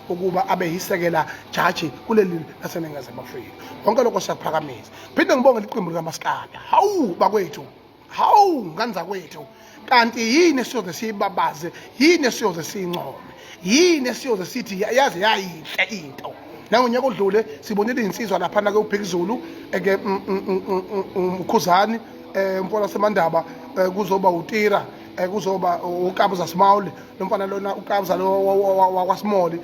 ukuba abe yisekela jaji kuleli laseNingizimu Afrika. Konke lokho siyaphakamisa. Phinde ngibonge iqembu lika Maskand. Hawu bakwethu. Hawu nganza kwethu. Kanti yini siyoze sibabaze, yini siyoze sincome. Yini siyoze sithi yazi yayinhle into. Nangonyaka odlule sibonile insizwa lapha na ke Bigzulu eke UKhuzani Mfana semandaba kuzoba utira kuzoba uKabza Small lomfana lona uKabza lo wakwaSmall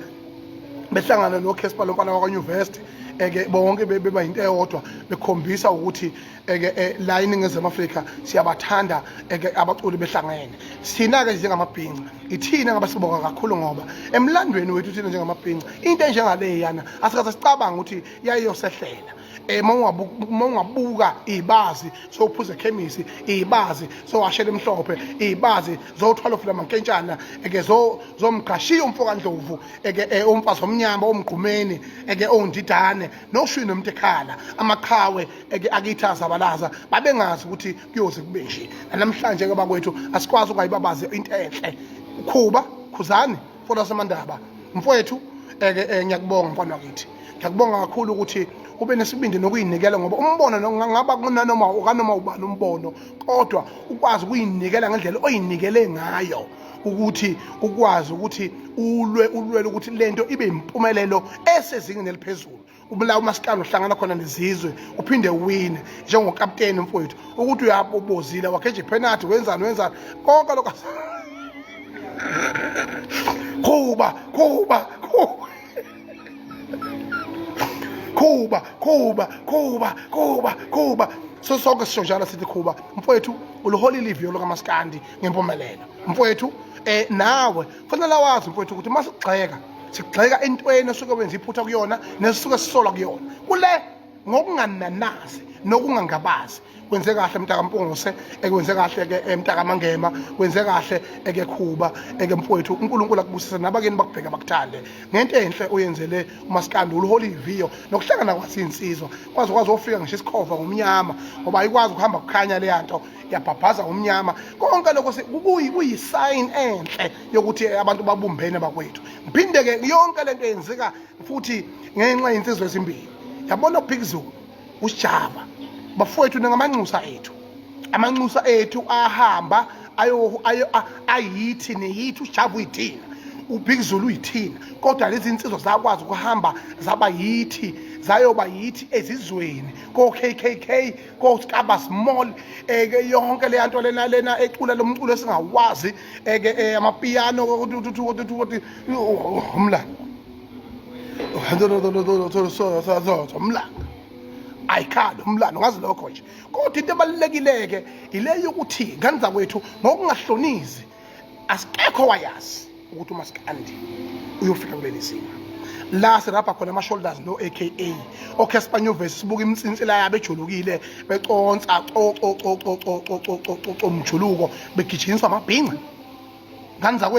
behlangana noKhespa lomfana wakwaNyuvesi eke bonke beba into eyodwa bekhombisa ukuthi eke la eNingizimu Afrika siyabathanda eke abaculi behlangene. Sina ke njengamabhinqa ithina ngabasibonga kakhulu ngoba emlandweni wethu thina njengamabhinqa into enjengale yana asikaze sicabanga ukuthi yayiyosehlela. Mongabuka ibazi sophuza ekhemisi ibazi sowashela emhlophe ibazi zothwala ofula mankentshana eke zomgashiya umfoka Ndlovu eke umfazi omnyama omgqumeni eke ondidane noshwini nomtekhala amaqhawe eke akithaza abalaza babengazi ukuthi kuyoze kube nje. Namhlanje ke bakwethu asikwazi ukuyibabaze into enhle. UKhuzani fola semandaba mfowethu eke ngiyakubonga mfana wakithi. Ngiyakubonga kakhulu ukuthi ube nesibindi nokuyinikela ngoba umbono ngaba kunanoma kanoma ubani umbono kodwa ukwazi ukuyinikela ngendlela oyinikele ngayo ukuthi ukwazi ukuthi ulwe ukuthi lento ibe impumelelo esezingeni eliphezulu. Ubula uMaskand uhlangana khona nezizwe uphinde uwine njengokapteni mfowethu ukuthi uyabobozila wakheje penalty wenzani konke lokho Kuba so sonke sishonjana sithi Kuba mfowethu uluhola ilivio lokaMaskand ngempumelelo mfowethu nawe kufanele wazi mfowethu ukuthi sigxeka entweni esuke wenza iphutha kuyona nesisuke sisola kuyona kule ngokungananazi nokungangabazi kwenze kahle mntakampungose ekwenze kahle ke mntakamangema kwenze kahle eke Khuba eke mfowethu uNkulunkulu akubusise nabakeni bakubheka bakuthande ngento enhle oyenzele uMaskand uluhola iviyo nokuhlangana kwasinsizwa kwazi ofika ngisho isikhova ngomnyama ngoba ayikwazi ukuhamba kukhanya le yanto yabhabhaza ngomnyama konke lokho kuyisign enhle yokuthi abantu babumbene bakwethu. Ngiphinde ke yonke lento yenzeka futhi ngenxa yensizwe ezimbili yabona uBigzulu usijaba bafowethu amanxusa ethu ahamba ayithi neyithi ujabu uyithina uBigzulu uyithina kodwa lezi insizwa zakwazi ukuhamba zaba yithi zayoba yithi ezizweni ko KKK ko Skaba Small eke yonke le yanto lena ecula lomculo esingawazi eke amapiano ukuthi umlando umlando ayikhalo umlando ngazi lokho nje kodwa into ebalulekileke ile yokuthi nganza kwethu ngokungahlonizi asikekho wayazi ukuthi uMaskand uyofika kuleli simo la sirapha khona ama-shoulders no AKA oKhespa Nyuvesi sibuka imtsinsila yabe ejulukile beconsa umjuluko begijinyiswa amabhinqa nganza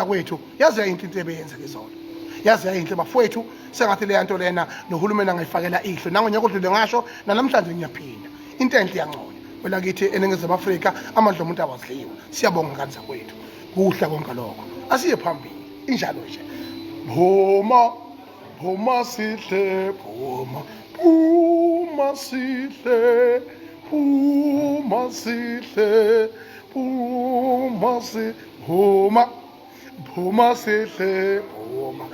kwethu yazi into ebeyenza izolo yazi yayinhle bafowethu sengathi le yanto lena nohulumeni angayifakela ihlo nangonyaka odlule ngasho namhlanje ngiyaphinda into enhle iyanconywa wela kithi eNingizimu Afrika amandla omuntu awazidliwa siyabonga nganza kwethu kuhle konke lokho asiye phambili injalo nje phuma sihle phuma sihle phuma sihle phuma